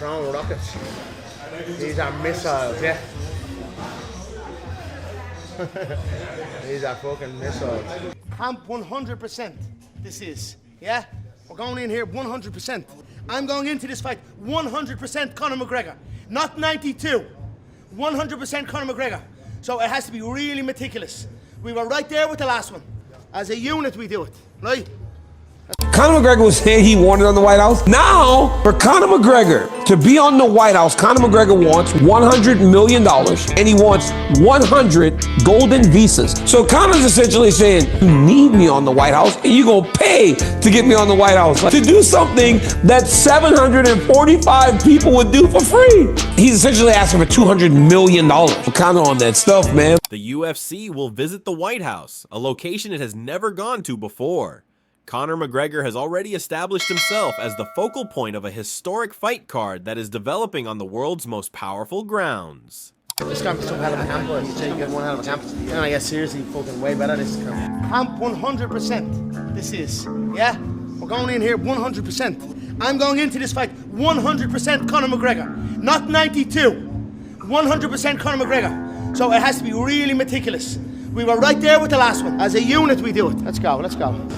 throwing rockets. These are missiles, yeah. These are fucking missiles. Camp 100%. This is, yeah? We're going in here 100%. I'm going into this fight 100% Conor McGregor. Not 92. 100% Conor McGregor. So it has to be really meticulous. We were right there with the last one. As a unit, we do it, right? Conor McGregor was saying he wanted on the White House. Now, for Conor McGregor to be on the White House, Conor McGregor wants $100 million and he wants 100 golden visas. So Conor's essentially saying, you need me on the White House and you're going to pay to get me on the White House. To do something that 745 people would do for free. He's essentially asking for $200 million. Conor on that stuff, man. The UFC will visit the White House, a location it has never gone to before. Conor McGregor has already established himself as the focal point of a historic fight card that is developing on the world's most powerful grounds. This camp's some hell of a camp, boys. You get one hell of a camp. And I get seriously fucking way better this camp. Camp 100%. This is, yeah? We're going in here 100%. I'm going into this fight 100% Conor McGregor. Not 92. 100% Conor McGregor. So it has to be really meticulous. We were right there with the last one. As a unit, we do it. Let's go, let's go.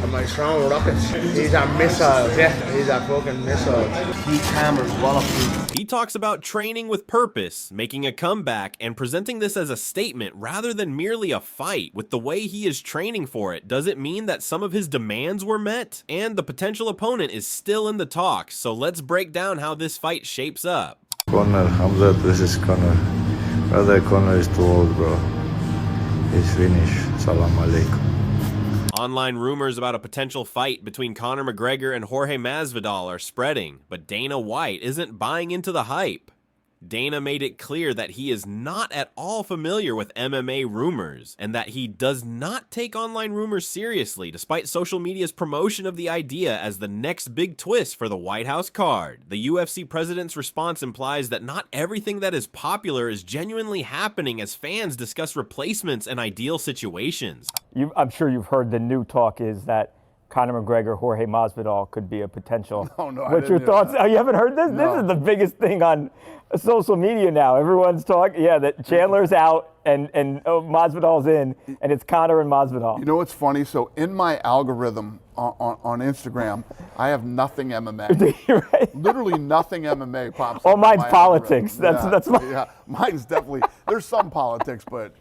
Am I throwing rockets? These are missiles, yeah. These are fucking missiles. Key cameras, wallop. He talks about training with purpose, making a comeback, and presenting this as a statement rather than merely a fight. With the way he is training for it, does it mean that some of his demands were met? And the potential opponent is still in the talks, so let's break down how this fight shapes up. Conor, Hamza, this is Conor. Brother, Conor is too old, bro. He's finished. Salam alaikum. Online rumors about a potential fight between Conor McGregor and Jorge Masvidal are spreading, but Dana White isn't buying into the hype. Dana made it clear that he is not at all familiar with MMA rumors, and that he does not take online rumors seriously, despite social media's promotion of the idea as the next big twist for the White House card. The UFC president's response implies that not everything that is popular is genuinely happening as fans discuss replacements and ideal situations. I'm sure you've heard the new talk is that Conor McGregor, Jorge Masvidal could be a potential. No, What's your thoughts? Oh, you haven't heard this? No. This is the biggest thing on social media now. Everyone's talking, yeah, that Chandler's out and Masvidal's in, and it's Conor and Masvidal. You know what's funny? So in my algorithm on Instagram, I have nothing MMA. Right? Literally nothing MMA pops up. Oh, mine's in my politics. algorithm. That's my. Yeah, mine's definitely. There's some politics, but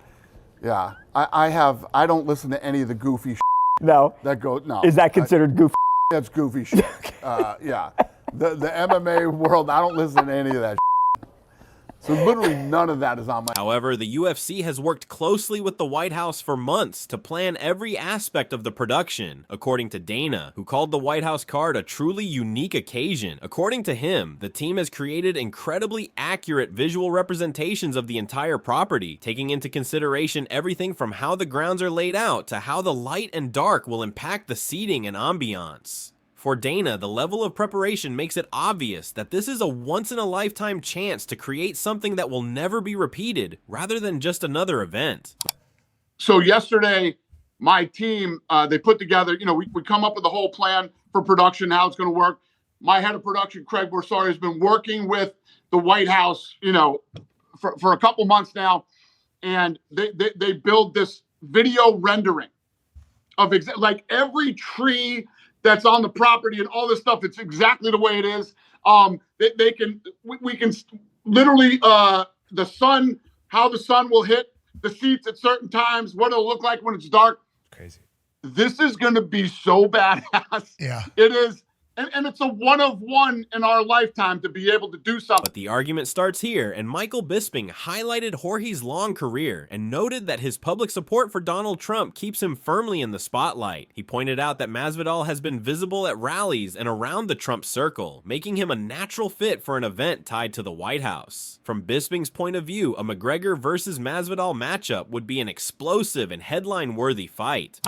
yeah, I don't listen to any of the goofy. No. That goes no. Is that considered goofy? That's goofy shit. Yeah, the MMA world. I don't listen to any of that. So literally none of that is on my. However, the UFC has worked closely with the White House for months to plan every aspect of the production, according to Dana, who called the White House card a truly unique occasion. According to him, the team has created incredibly accurate visual representations of the entire property, taking into consideration everything from how the grounds are laid out to how the light and dark will impact the seating and ambiance. For Dana, the level of preparation makes it obvious that this is a once-in-a-lifetime chance to create something that will never be repeated, rather than just another event. So yesterday, my team, they put together, we come up with a whole plan for production, how it's going to work. My head of production, Craig Borsari, has been working with the White House, for a couple months now. And they build this video rendering of like every tree that's on the property and all this stuff. It's exactly the way it is. We can literally the sun, how the sun will hit the seats at certain times, what it'll look like when it's dark. Crazy. This is going to be so badass. Yeah. It is. And it's a one of one in our lifetime to be able to do something. But the argument starts here, and Michael Bisping highlighted Jorge's long career and noted that his public support for Donald Trump keeps him firmly in the spotlight. He pointed out that Masvidal has been visible at rallies and around the Trump circle, making him a natural fit for an event tied to the White House. From Bisping's point of view, a McGregor versus Masvidal matchup would be an explosive and headline-worthy fight.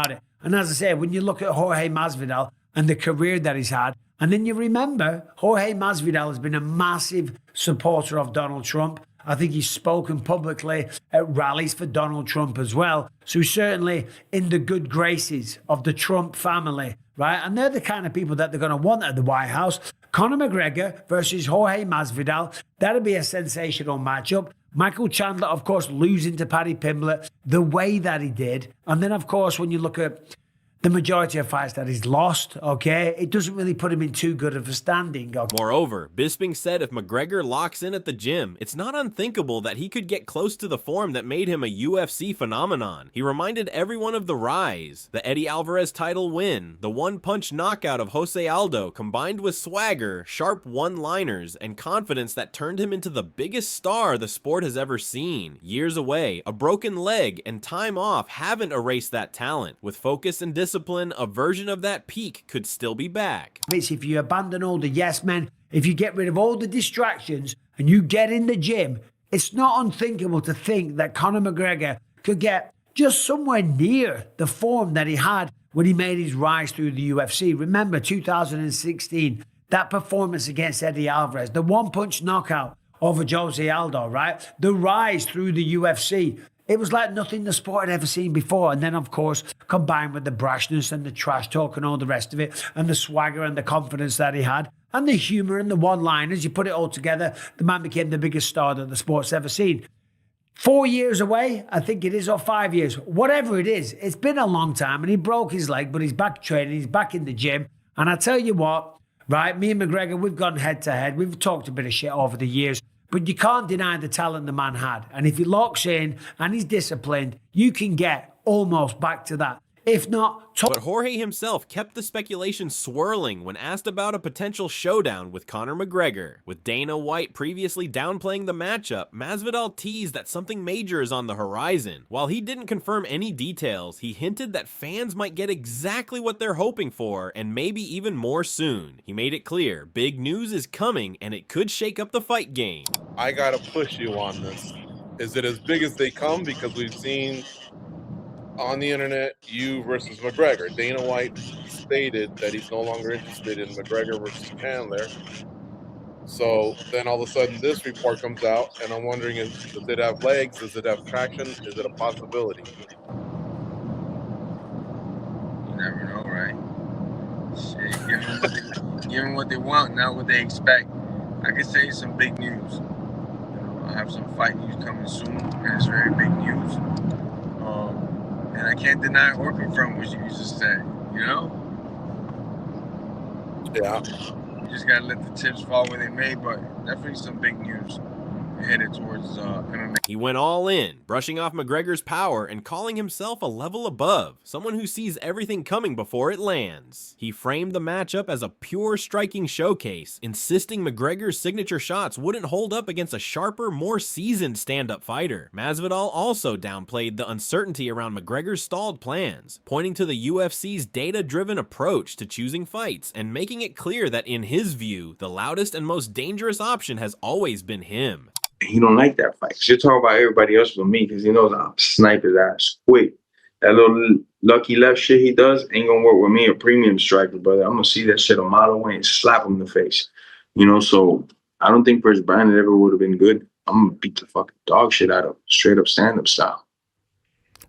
And as I said, when you look at Jorge Masvidal and the career that he's had, And then you remember, Jorge Masvidal has been a massive supporter of Donald Trump. I think he's spoken publicly at rallies for Donald Trump as well. So he's certainly in the good graces of the Trump family, right? And they're the kind of people that they're going to want at the White House. Conor McGregor versus Jorge Masvidal. That'll be a sensational matchup. Michael Chandler, of course, losing to Paddy Pimblett the way that he did. And then, of course, when you look at the majority of fights that he's lost, okay, it doesn't really put him in too good of a standing. Okay? Moreover, Bisping said if McGregor locks in at the gym, it's not unthinkable that he could get close to the form that made him a UFC phenomenon. He reminded everyone of the rise, the Eddie Alvarez title win, the one-punch knockout of Jose Aldo combined with swagger, sharp one-liners, and confidence that turned him into the biggest star the sport has ever seen. Years away, a broken leg, and time off haven't erased that talent. With focus and discipline, a version of that peak could still be back. If you abandon all the yes men, if you get rid of all the distractions and you get in the gym, it's not unthinkable to think that Conor McGregor could get just somewhere near the form that he had when he made his rise through the UFC. Remember 2016, that performance against Eddie Alvarez, the one-punch knockout over Jose Aldo, right? The rise through the UFC. It was like nothing the sport had ever seen before. And then, of course, combined with the brashness and the trash talk and all the rest of it, and the swagger and the confidence that he had, and the humor and the one-liners, you put it all together, the man became the biggest star that the sport's ever seen. 4 years away, I think it is, or 5 years, whatever it is, it's been a long time, and he broke his leg, but he's back training, he's back in the gym. And I tell you what, right, me and McGregor, we've gone head-to-head. We've talked a bit of shit over the years. But you can't deny the talent the man had. And if he locks in and he's disciplined, you can get almost back to that. If not, but Jorge himself kept the speculation swirling when asked about a potential showdown with Conor McGregor. With Dana White previously downplaying the matchup, Masvidal teased that something major is on the horizon. While he didn't confirm any details, he hinted that fans might get exactly what they're hoping for, and maybe even more soon. He made it clear, big news is coming, and it could shake up the fight game. I gotta push you on this. Is it as big as they come? Because we've seen on the internet, you versus McGregor. Dana White stated that he's no longer interested in McGregor versus Chandler. So then all of a sudden this report comes out, and I'm wondering, does it have legs? Does it have traction? Is it a possibility? You never know, right? Shit, give them what they want, not what they expect. I could say some big news. You know, I have some fight news coming soon, and it's very big news. And I can't deny or confirm what you just said, you know? Yeah. You just gotta let the chips fall where they may, but definitely some big news headed towards MMA. He went all in, brushing off McGregor's power and calling himself a level above, someone who sees everything coming before it lands. He framed the matchup as a pure striking showcase, insisting McGregor's signature shots wouldn't hold up against a sharper, more seasoned stand-up fighter. Masvidal also downplayed the uncertainty around McGregor's stalled plans, pointing to the UFC's data-driven approach to choosing fights and making it clear that in his view, the loudest and most dangerous option has always been him. He don't like that fight. She'll talk about everybody else but me because he knows I'll snipe his ass quick. That little lucky left shit he does ain't gonna work with me, a premium striker, brother. I'm gonna see that shit a mile away and slap him in the face. You know, so I don't think Chris Brandon ever would have been good. I'm gonna beat the fucking dog shit out of him, straight up stand-up style.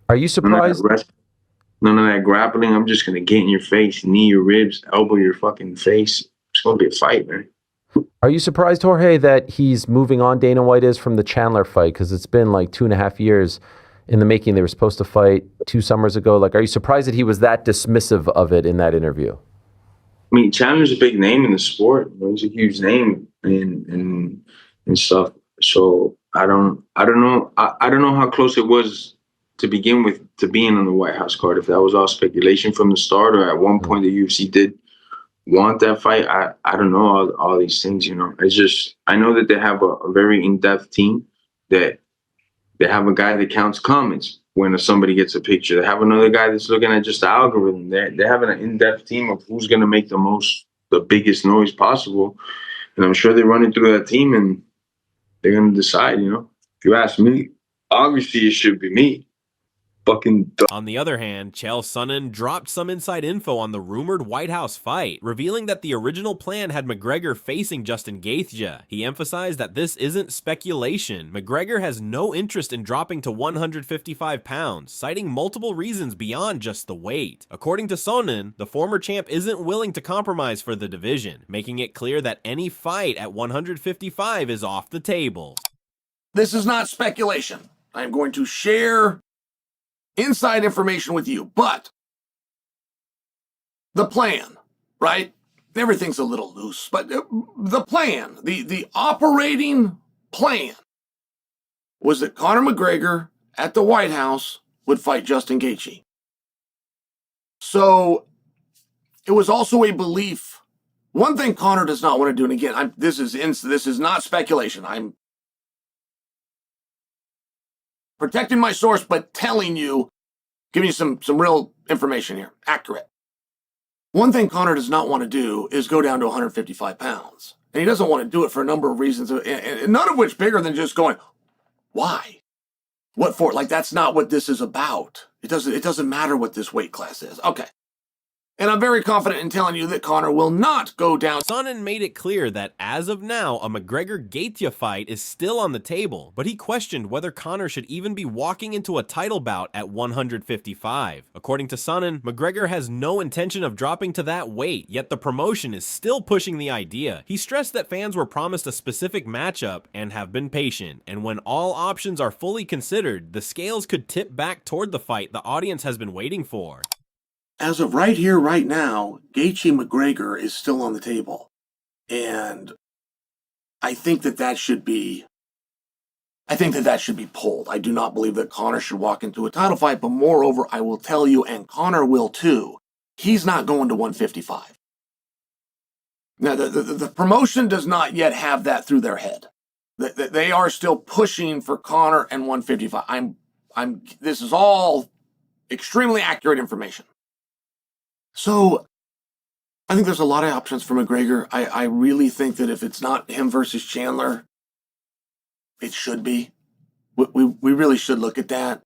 Are you surprised? None of that grappling. I'm just gonna get in your face, knee your ribs, elbow your fucking face. It's gonna be a fight, man. Are you surprised, Jorge, that he's moving on, Dana White is, from the Chandler fight? Because it's been like 2.5 years in the making. They were supposed to fight 2 summers ago. Like, are you surprised that he was that dismissive of it in that interview? I mean, Chandler's a big name in the sport. He's a huge name and stuff. So I don't know. I don't know how close it was to begin with to being on the White House card. If that was all speculation from the start, or at one point the UFC did want that fight. I don't know all these things, you know. It's just, I know that they have a very in-depth team, that they have a guy that counts comments when somebody gets a picture. They have another guy that's looking at just the algorithm. They're having an in-depth team of who's going to make the biggest noise possible. And I'm sure they're running through that team and they're going to decide, you know. If you ask me, obviously it should be me. fucking On the other hand, Chael Sonnen dropped some inside info on the rumored White House fight, revealing that the original plan had McGregor facing Justin Gaethje. He emphasized that this isn't speculation. McGregor has no interest in dropping to 155 pounds, citing multiple reasons beyond just the weight. According to Sonnen, the former champ isn't willing to compromise for the division, making it clear that any fight at 155 is off the table. This is not speculation. I'm going to share inside information with you, but the plan, right? Everything's a little loose, but the plan, the operating plan was that Conor McGregor at the White House would fight Justin Gaethje. So it was also a belief. One thing Conor does not want to do, and again, this is not speculation. I'm protecting my source, but telling you, giving you some real information here, accurate. One thing Conor does not want to do is go down to 155 pounds. And he doesn't want to do it for a number of reasons, and none of which bigger than just going, why? What for? Like, that's not what this is about. It doesn't matter what this weight class is. Okay. And I'm very confident in telling you that Conor will not go down. Sonnen made it clear that as of now, a McGregor-Gaethje fight is still on the table, but he questioned whether Conor should even be walking into a title bout at 155. According to Sonnen, McGregor has no intention of dropping to that weight, yet the promotion is still pushing the idea. He stressed that fans were promised a specific matchup and have been patient, and when all options are fully considered, the scales could tip back toward the fight the audience has been waiting for. As of right here, right now, Gaethje McGregor is still on the table. And I think that should be pulled. I do not believe that Conor should walk into a title fight, but moreover, I will tell you, and Conor will too, he's not going to 155. Now, the promotion does not yet have that through their head. They are still pushing for Conor and 155. This is all extremely accurate information. So, I think there's a lot of options for McGregor. I really think that if it's not him versus Chandler, it should be. We really should look at that.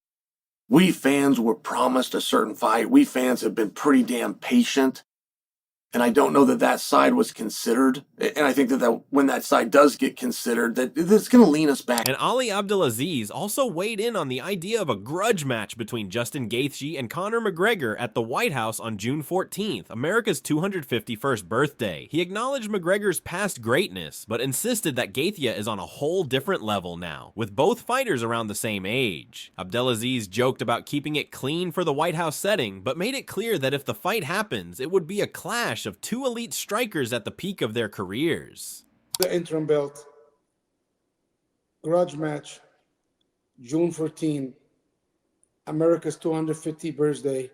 We fans were promised a certain fight. We fans have been pretty damn patient. And I don't know that side was considered. And I think that when that side does get considered, that it's going to lean us back. And Ali Abdelaziz also weighed in on the idea of a grudge match between Justin Gaethje and Conor McGregor at the White House on June 14th, America's 251st birthday. He acknowledged McGregor's past greatness, but insisted that Gaethje is on a whole different level now, with both fighters around the same age. Abdelaziz joked about keeping it clean for the White House setting, but made it clear that if the fight happens, it would be a clash of two elite strikers at the peak of their careers. The interim belt, grudge match, June 14, America's 250th birthday,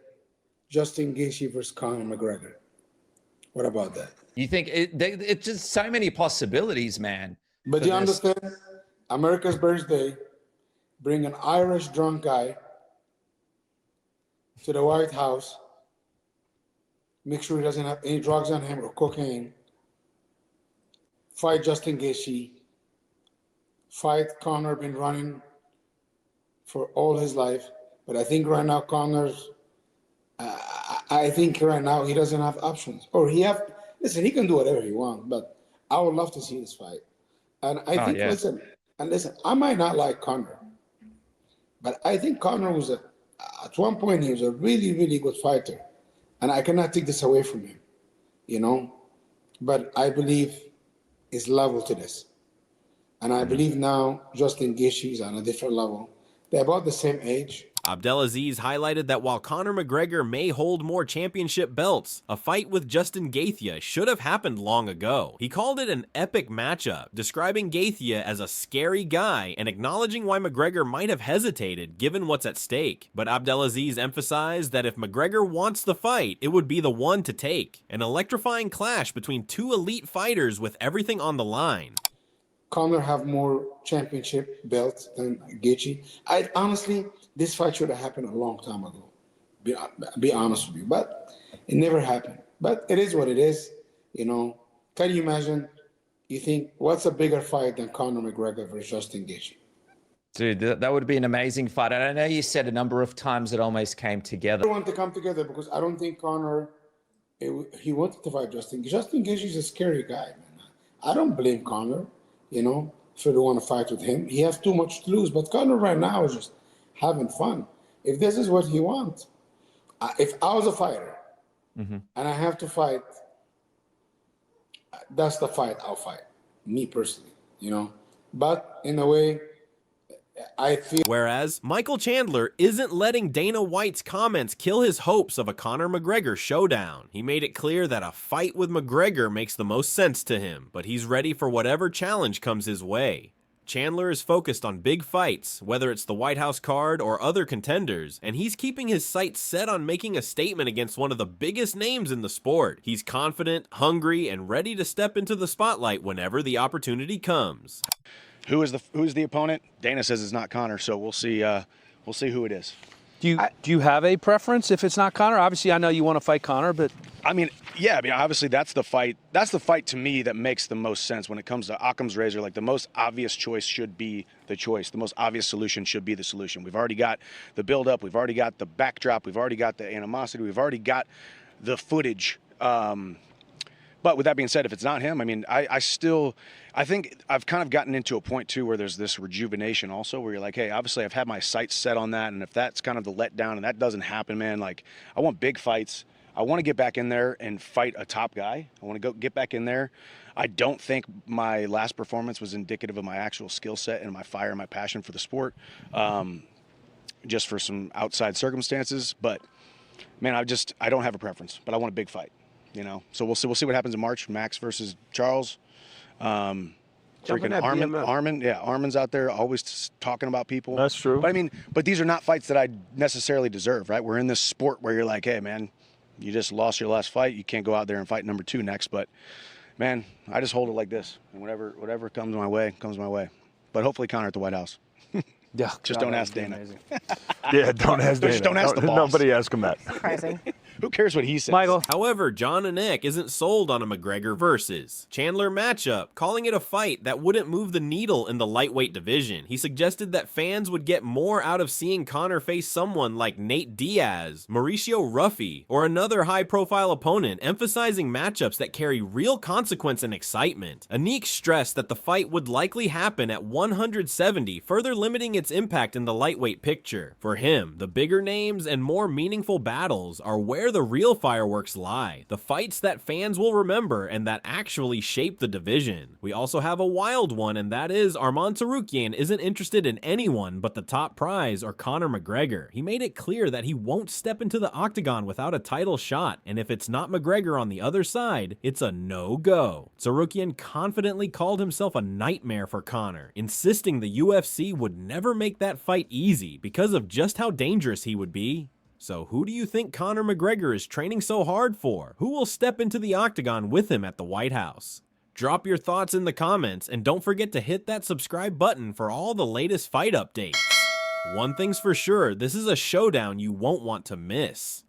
Justin Gaethje versus Conor McGregor. What about that? You think it's just so many possibilities, man. But you understand, America's birthday, bring an Irish drunk guy to the White House, make sure he doesn't have any drugs on him or cocaine, fight Justin Gaethje, fight Conor, been running for all his life. But I think right now Conor's, I think right now he doesn't have options. Or he can do whatever he wants, but I would love to see this fight. And I think, listen, I might not like Conor, but I think Conor was at one point, he was a really, really good fighter. And I cannot take this away from him, But I believe it's level to this. And I believe now Justin Gaethje is on a different level. They're about the same age. Abdelaziz highlighted that while Conor McGregor may hold more championship belts, a fight with Justin Gaethje should have happened long ago. He called it an epic matchup, describing Gaethje as a scary guy and acknowledging why McGregor might have hesitated given what's at stake. But Abdelaziz emphasized that if McGregor wants the fight, it would be the one to take. An electrifying clash between two elite fighters with everything on the line. Conor have more championship belts than Gaethje. Honestly, this fight should have happened a long time ago. Be honest with you, but it never happened. But it is what it is, Can you imagine? You think what's a bigger fight than Conor McGregor versus Justin Gaethje? Dude, that would be an amazing fight. And I know you said a number of times it almost came together. I want to come together because I don't think Conor, he wanted to fight Justin. Justin Gage is a scary guy, man. I don't blame Conor, you know, if you don't want to fight with him. He has too much to lose. But Conor right now is just having fun. If this is what he wants, if I was a fighter and I have to fight, that's the fight I'll fight, me personally, you know. But in a way, I feel. Whereas Michael Chandler isn't letting Dana White's comments kill his hopes of a Conor McGregor showdown. He made it clear that a fight with McGregor makes the most sense to him, but he's ready for whatever challenge comes his way. Chandler is focused on big fights, whether it's the White House card or other contenders, and he's keeping his sights set on making a statement against one of the biggest names in the sport. He's confident, hungry, and ready to step into the spotlight whenever the opportunity comes. Who's the opponent? Dana says it's not Conor, so we'll see who it is. Do you have a preference if it's not Conor? Obviously, I know you want to fight Conor, but I mean, yeah, I mean, obviously that's the fight. That's the fight to me that makes the most sense when it comes to Occam's razor. Like, the most obvious choice should be the choice. The most obvious solution should be the solution. We've already got the build-up. We've already got the backdrop. We've already got the animosity. We've already got the footage. But with that being said, if it's not him, I mean, I think I've kind of gotten into a point too where there's this rejuvenation also, where you're like, hey, obviously I've had my sights set on that, and if that's kind of the letdown and that doesn't happen, man, like, I want big fights. I want to get back in there and fight a top guy. I want to get back in there. I don't think my last performance was indicative of my actual skill set and my fire and my passion for the sport, just for some outside circumstances. But man, I don't have a preference, but I want a big fight. You know, so we'll see what happens in March. Max versus Charles. Freaking Armin's out there always talking about people. That's true. But I mean, these are not fights that I necessarily deserve, right? We're in this sport where you're like, hey, man, you just lost your last fight. You can't go out there and fight number 2 next. But man, I just hold it like this, and whatever comes my way, comes my way. But hopefully Conor at the White House. Yeah, just don't ask Dana. Yeah, don't ask Dana. Just don't ask the boss. Nobody ask him that. Surprising. Who cares what he says? Michael. However, John Anik isn't sold on a McGregor versus Chandler matchup, calling it a fight that wouldn't move the needle in the lightweight division. He suggested that fans would get more out of seeing Conor face someone like Nate Diaz, Mauricio Ruffy, or another high-profile opponent, emphasizing matchups that carry real consequence and excitement. Anik stressed that the fight would likely happen at 170, further limiting its impact in the lightweight picture. For him, the bigger names and more meaningful battles are where the real fireworks lie, the fights that fans will remember and that actually shape the division. We also have a wild one, and that is Arman Tsarukyan isn't interested in anyone but the top prize, or Conor McGregor. He made it clear that he won't step into the octagon without a title shot, and if it's not McGregor on the other side, it's a no-go. Tsarukyan confidently called himself a nightmare for Conor, insisting the UFC would never make that fight easy because of just how dangerous he would be. So who do you think Conor McGregor is training so hard for? Who will step into the octagon with him at the White House? Drop your thoughts in the comments, and don't forget to hit that subscribe button for all the latest fight updates. One thing's for sure, this is a showdown you won't want to miss.